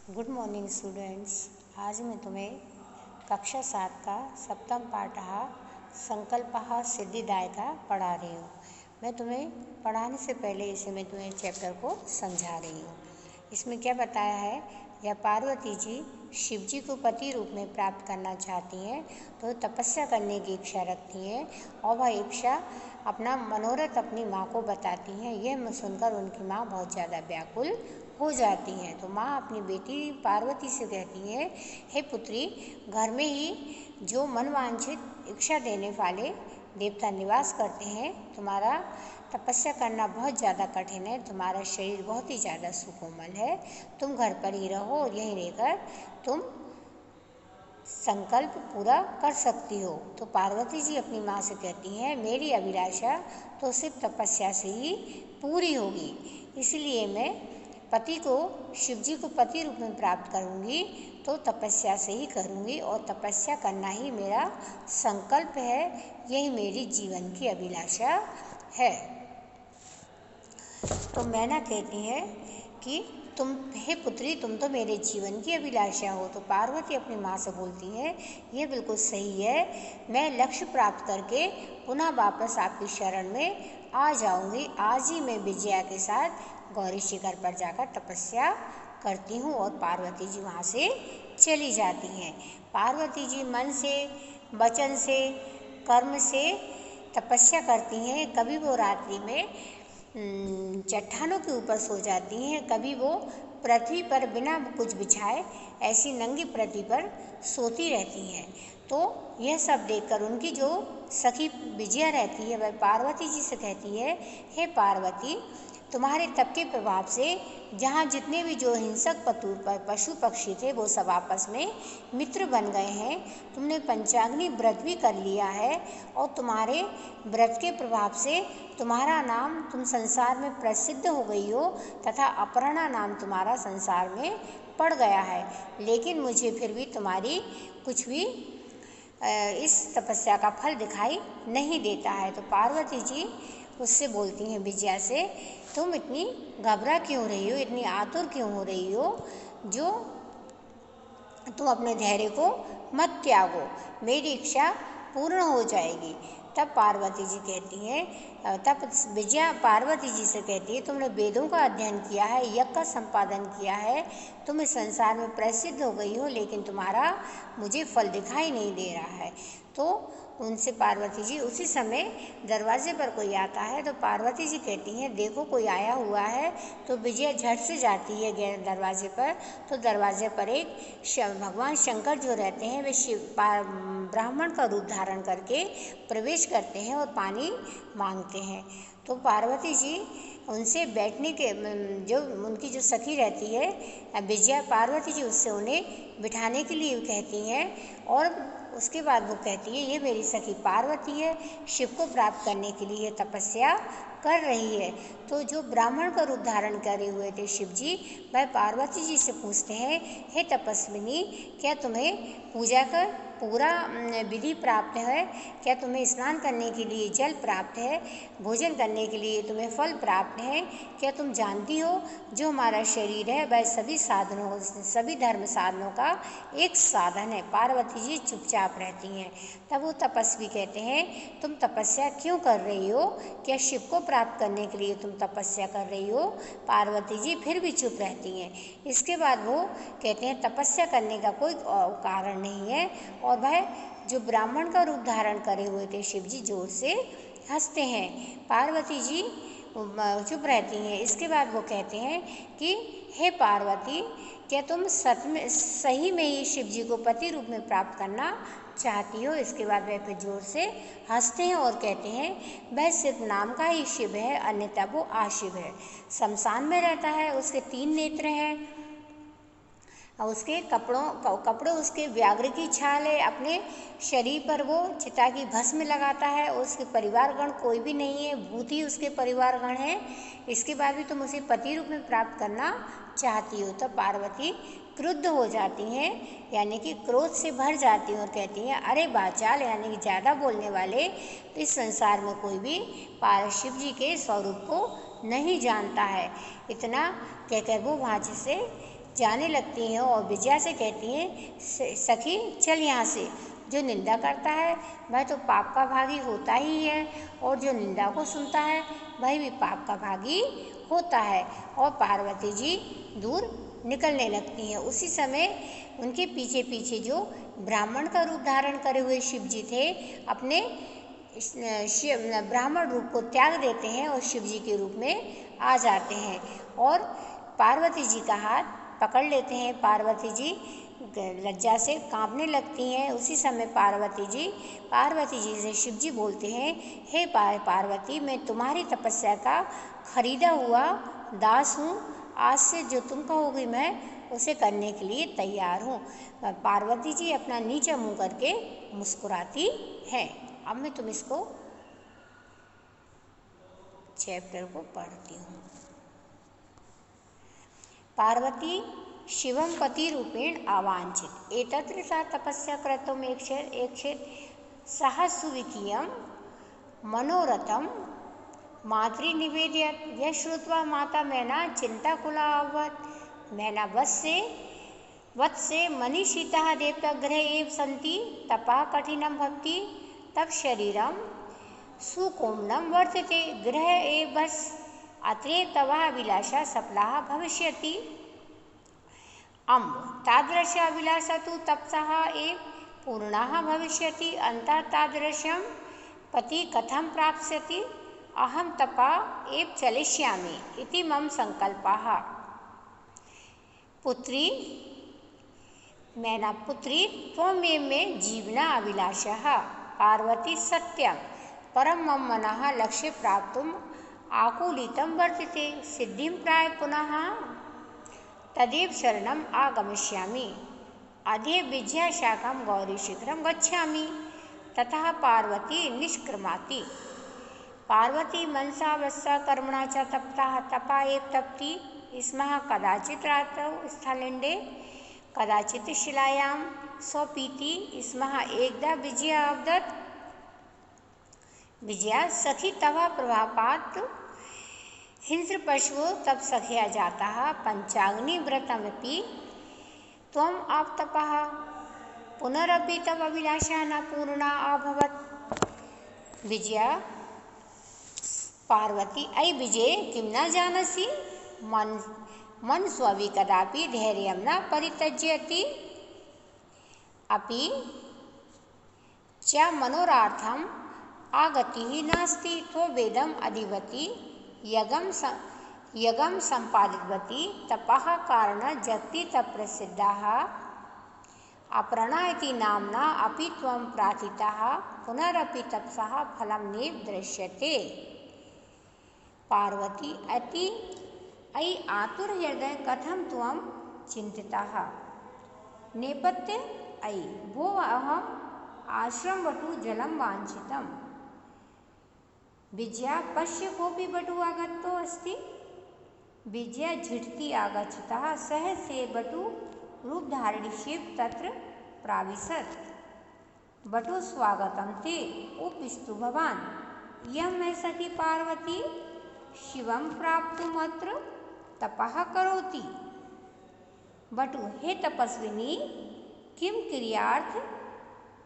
Good morning students. आज मैं तुम्हें कक्षा 7 का सप्तम पाठः संकल्पः सिद्धिदायकः पढ़ा रही हूँ। मैं तुम्हें पढ़ाने से पहले मैं तुम्हें चैप्टर को समझा रही हूँ। इसमें क्या बताया है, जब पार्वती जी शिव जी को पति रूप में प्राप्त करना चाहती हैं तो तपस्या करने की इच्छा रखती हैं और वह इच्छा अपना मनोरथ अपनी माँ को बताती हैं। यह सुनकर उनकी माँ बहुत ज़्यादा व्याकुल हो जाती हैं। तो माँ अपनी बेटी पार्वती से कहती है, हे पुत्री, घर में ही जो मनवांछित इच्छा देने वाले देवता निवास करते हैं। तुम्हारा तपस्या करना बहुत ज़्यादा कठिन है, तुम्हारा शरीर बहुत ही ज़्यादा सुकोमल है, तुम घर पर ही रहो और यहीं रहकर तुम संकल्प पूरा कर सकती हो। तो पार्वती जी अपनी माँ से कहती हैं, मेरी अभिलाषा तो सिर्फ तपस्या से ही पूरी होगी, इसलिए मैं पति को शिव जी को पति रूप में प्राप्त करूँगी तो तपस्या से ही करूँगी और तपस्या करना ही मेरा संकल्प है, यही मेरी जीवन की अभिलाषा है। तो मैना कहती है कि तुम, हे पुत्री, तुम तो मेरे जीवन की अभिलाषा हो। तो पार्वती अपनी माँ से बोलती है, ये बिल्कुल सही है, मैं लक्ष्य प्राप्त करके पुनः वापस आपकी शरण में आ जाऊंगी। आज ही मैं विजया के साथ गौरी शिखर पर जाकर तपस्या करती हूँ। और पार्वती जी वहाँ से चली जाती हैं। पार्वती जी मन से, वचन से, कर्म से तपस्या करती हैं। कभी वो रात्रि में चट्टानों के ऊपर सो जाती हैं, कभी वो पृथ्वी पर बिना कुछ बिछाए ऐसी नंगी पृथ्वी पर सोती रहती हैं। तो यह सब देखकर उनकी जो सखी विजया रहती है वह पार्वती जी से कहती है, हे पार्वती, तुम्हारे तप के प्रभाव से जहाँ जितने भी जो हिंसक पशु पक्षी थे वो सब आपस में मित्र बन गए हैं। तुमने पंचाग्नि व्रत भी कर लिया है और तुम्हारे व्रत के प्रभाव से तुम्हारा नाम तुम संसार में प्रसिद्ध हो गई हो तथा अपर्णा नाम तुम्हारा संसार में पड़ गया है। लेकिन मुझे फिर भी तुम्हारी कुछ भी इस तपस्या का फल दिखाई नहीं देता है। तो पार्वती जी उससे बोलती हैं विजया से, तुम इतनी घबरा क्यों रही हो, इतनी आतुर क्यों हो रही हो, जो तुम अपने धैर्य को मत त्यागो, मेरी इच्छा पूर्ण हो जाएगी। तब पार्वती जी कहती हैं, तब विजया पार्वती जी से कहती है, तुमने वेदों का अध्ययन किया है, यज्ञ का संपादन किया है, तुम इस संसार में प्रसिद्ध हो गई हो, लेकिन तुम्हारा मुझे फल दिखाई नहीं दे रहा है। तो उनसे पार्वती जी, उसी समय दरवाजे पर कोई आता है तो पार्वती जी कहती हैं, देखो कोई आया हुआ है। तो विजया झट से जाती है दरवाजे पर। तो दरवाजे पर एक भगवान शंकर जो रहते हैं वे ब्राह्मण का रूप धारण करके प्रवेश करते हैं और पानी मांगते हैं। तो पार्वती जी उनसे बैठने के, जो उनकी जो सखी रहती है विजया, पार्वती जी उससे उन्हें बिठाने के लिए कहती हैं। और उसके बाद वो कहती है, ये मेरी सखी पार्वती है, शिव को प्राप्त करने के लिए तपस्या कर रही है। तो जो ब्राह्मण का रूप धारण करे हुए थे शिव जी, वह पार्वती जी से पूछते हैं, हे तपस्विनी, क्या तुम्हें पूजा का पूरा विधि प्राप्त है, क्या तुम्हें स्नान करने के लिए जल प्राप्त है, भोजन करने के लिए तुम्हें फल प्राप्त है, क्या तुम जानती हो जो हमारा शरीर है वह सभी साधनों, सभी धर्म साधनों का एक साधन है। पार्वती जी चुपचाप रहती हैं। तब वो तपस्वी कहते हैं, तुम तपस्या क्यों कर रही हो, क्या शिव को प्राप्त करने के लिए तुम तपस्या कर रही हो। पार्वती जी फिर भी चुप रहती हैं। इसके बाद वो कहते हैं, तपस्या करने का कोई कारण नहीं है। और वह जो ब्राह्मण का रूप धारण करे हुए थे शिव जी जोर से हंसते हैं। पार्वती जी चुप रहती हैं। इसके बाद वो कहते हैं कि हे पार्वती, क्या तुम सही में ही शिव जी को पति रूप में प्राप्त करना चाहती हो। इसके बाद वह फिर जोर से हंसते हैं और कहते हैं, वह सिर्फ नाम का ही शिव है, अन्यथा वो आशिव है, शमशान में रहता है, उसके 3 नेत्र हैं, उसके कपड़े उसके व्याघ्र की छाल है, अपने शरीर पर वो चिता की भस्म लगाता है, उसके परिवारगण कोई भी नहीं है, भूत ही उसके परिवारगण हैं। इसके बाद भी तुम उसे पति रूप में प्राप्त करना चाहती हो। तब पार्वती क्रुद्ध हो जाती हैं, यानी कि क्रोध से भर जाती हैं और कहती हैं, अरे बाचाल, यानी कि ज़्यादा बोलने वाले, तो इस संसार में कोई भी शिव जी के स्वरूप को नहीं जानता है। इतना कहकर वो वहाँ से जाने लगती हैं और विजया से कहती हैं, सखी चल यहाँ से। जो निंदा करता है वह तो पाप का भागी होता ही है, और जो निंदा को सुनता है वह भी पाप का भागी होता है। और पार्वती जी दूर निकलने लगती हैं। उसी समय उनके पीछे पीछे जो ब्राह्मण का रूप धारण करे हुए शिव जी थे, अपने ब्राह्मण रूप को त्याग देते हैं और शिव जी के रूप में आ जाते हैं और पार्वती जी का हाथ पकड़ लेते हैं। पार्वती जी लज्जा से कांपने लगती हैं। उसी समय पार्वती जी से शिव जी बोलते हैं, हे पार्वती, मैं तुम्हारी तपस्या का खरीदा हुआ दास हूँ। आज से जो तुम कहोगी मैं उसे करने के लिए तैयार हूँ। पार्वती जी अपना नीचा मुँह करके मुस्कुराती हैं। अब मैं तुम इसको चैप्टर को पढ़ती हूँ। पार्वती शिवं पति रूपेण आवांछित एतत्र सा तपस्या कर्तुम् ऐक्षित् सह सुविकीयं मनोरथं मातरि निवेदयत्। यः श्रुत्वा माता मैना चिंताकुला अभवत्। मैना वत्से मनीषितः देवता गृहे एव सन्ति तपः कठिनं भवति तब शरीरं सुकोमलं वर्तते गृह एव बस अत्रैव तव अभिलाषा सफला भविष्यति। तादृश अभिलाषा तु तपसः एव पूर्णः भविष्यति। अन्तः तादृशं पति कथं प्राप्स्यति। अहं तपा एव चलिष्यामि इति मम संकल्पः। पुत्री मैनापुत्री त्वमेव मे जीवना अभिलाषः। पार्वती सत्यं परं मम मनः लक्ष्य प्राप्तुम् आकुलितं वर्तते। सिद्धिं प्राय पुनः तदेव शरणम् आगमिष्यामि। अद्य विजयाशाखां गौरी शीघ्रं गच्छामि। ततः पार्वती निष्क्रमाति। पार्वती मनसा वत्सा कर्मणा च तप्ता तपा एव तप्ति स्म। कदाचित् रात्रौ स्थलिण्डे कदाचित् शिलायां स्वपीति स्म। एकदा विजया अवदत्, विजया सखी तव प्रभापात् हिंस्र पशुओ तब सखया जाता पंचाग्निव्रतमपि त्वम् आवतपः। पुनरपि तव अभिलाषा न पूर्णा अभवत्। विजया पार्वती अयि विजय किं न जानसि मन स्वपि कदापि धैर्यं न परित्यज्यति। अपि च मनोरार्थम् आगतिः नास्ति। त्ववेदम् अधिवति यज्ञं सम्पादितवती तपः कारणं जगति तत्प्रसिद्धः। अपर्णा इति नाम्ना अपि त्वं प्रार्थितः। पुनरपि तपसः फलं नैव दृश्यते। पार्वती अयि आतुर हृदय कथं त्वं चिन्तितः। नेपथ्य अयि भो अहम् आश्रमवटु जलं वाञ्छितम्। विजया पश्य कोऽपि वटुः आगतो अस्ति। विजया झटिति आगच्छतः सहसे वटुः रूपधारिणी शिव तत्र प्राविशत्। वटु स्वागतं ते उपविष्टु भवान्। यं मे सखी पार्वती शिवं प्राप्तुमत्र तपः करोति। वटु हे तपस्विनी किं क्रियार्थ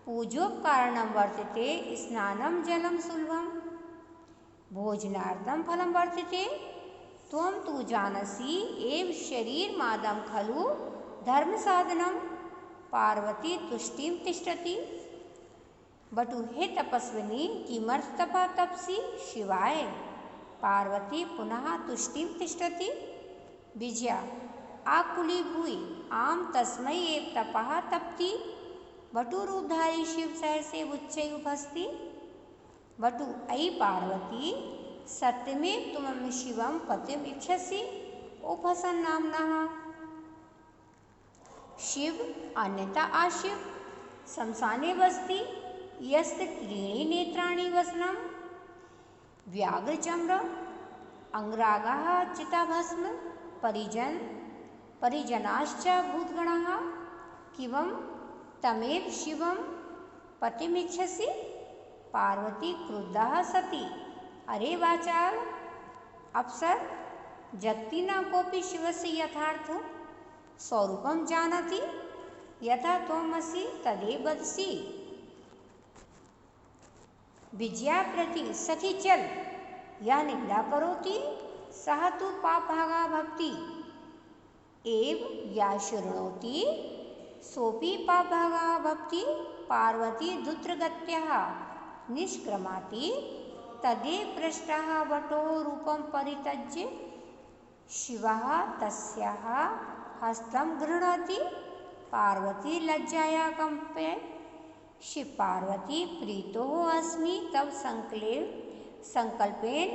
पूजोपकारणं वर्तते। स्नानं जलं सुलभं भोजनार्थं फलं वर्तते। त्वं तु जानसि एव शरीरमादं खलु धर्मसाधनं। पार्वती तुष्टिं तिष्ठति। वटु हे तपस्विनी किमर्थं तपसि शिवाय। पार्वती पुनः तुष्टिं तिष्ठति। विजया आकुली भूय आम तस्मै एव तपः तपति। वटुरूपधारी शिव सहसे उच्चैः उपस्ति। वटु अयि पार्वती सत्यमेव त्वं शिवं पतिम् इच्छसि उपसन्नाम्नः। शिव अन्यथा आशिव शमशाने वसति यस्य त्रीणि नेत्राणि वसनं व्याघ्रचम्र अंगरागाः चिताभस्म परिजनाश्च भूतगणाः। किवं तमेव शिवं पतिमिच्छसि। पार्वती क्रुद्धा सती अरे वाचाल अप्सर जगति न कोऽपि शिवस्य यथार्थो। स्वरूपं जानति यथा त्वमसि तदेव वदसि। विजया प्रति सखी चल, यह निंदा करोति सह तु पापभागा भक्ति एव या शृणोति सोऽपि पापभागा भक्ति। पार्वती दुत्रगत्याः निष्क्रमाति तदेव पृष्ठः वटो रूपं परित्यज्य शिवः तस्याः हस्तं गृह्णाति। पार्वती लज्जया कंपे शिव पार्वती प्रीतो अस्मि तव संकल्पेन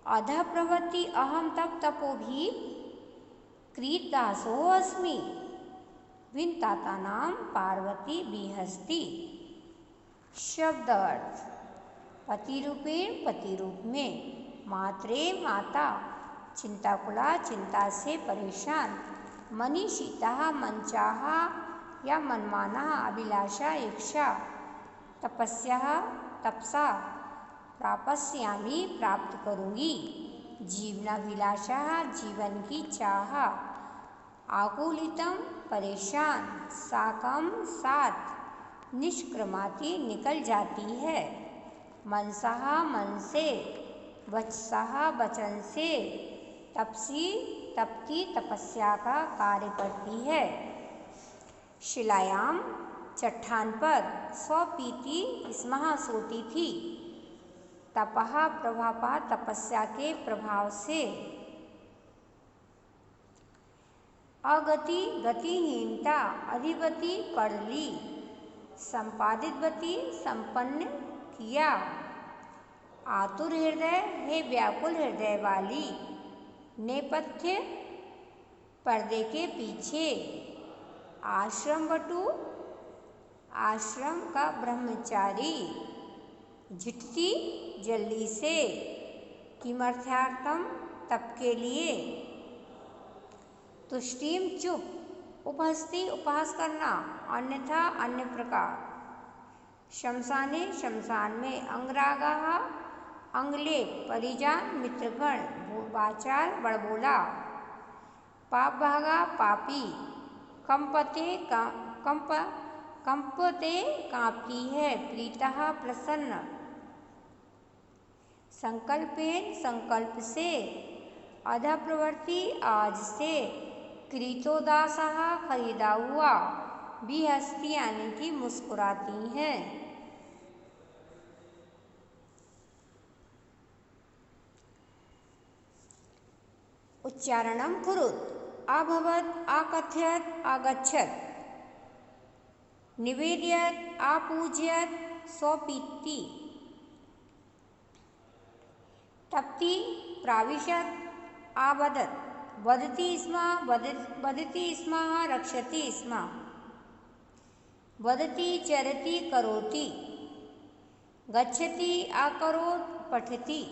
अधः प्रवृत्ति अहम तव तपोभि कृतदासो अस्मि। विनतानां पार्वती बिहस्ति। शब्द अर्थ पति रूपेण पति रूप में, मात्रे माता चिंताकुला चिंता से परेशान, मनीषिता मनचाह या मनमाना अभिलाषा इच्छा, तपस्या तपसा प्रापस्यामि प्राप्त करूँगी, जीवनाभिलाषा जीवन की चाह, आकुलितम परेशान, साकम साथ, निष्क्रमाति निकल जाती है, मनसः मन से, वचसः वचन से, तपसी तपती तपस्या का कार्य करती है। शिलायाम चट्टान पर स्वपीति स्मः सोती थी। तपः प्रभावः तपस्या के प्रभाव से। अगति गतिहीनता अधिपति कर ली, संपादितवती संपन्न किया। आतुर हृदय है व्याकुल हृदय वाली, नेपथ्य पर्दे के पीछे। आश्रम वटु आश्रम का ब्रह्मचारी, झिटती जल्दी से, किमर्थार्थम तप के लिए। तुष्टिम चुप, उपहस्ति उपहास करना, अन्यथा अन्य प्रकार। शमशाने शमशान में, अंगरागाः अंगलेप परिजान मित्रगण, वाचाल बड़बोला। पापभागा पापी, कंपते कांपती है, प्रीतः प्रसन्न। संकल्पेन संकल्प से, अधः प्रवृत्ति आज से, कृतोदासः खरीदा हुआ, बिहस्ती यानी कि मुस्कुराती हैं। उच्चारणम कुरुत, अभवत आकथयत आगच्छत, निवेदयत आपूजयत स्वपीति, तप्ति प्राविशत आवदत, वदति स्म रक्षति स्म, वदति चरति करोति, गच्छति अकरोत् पठति।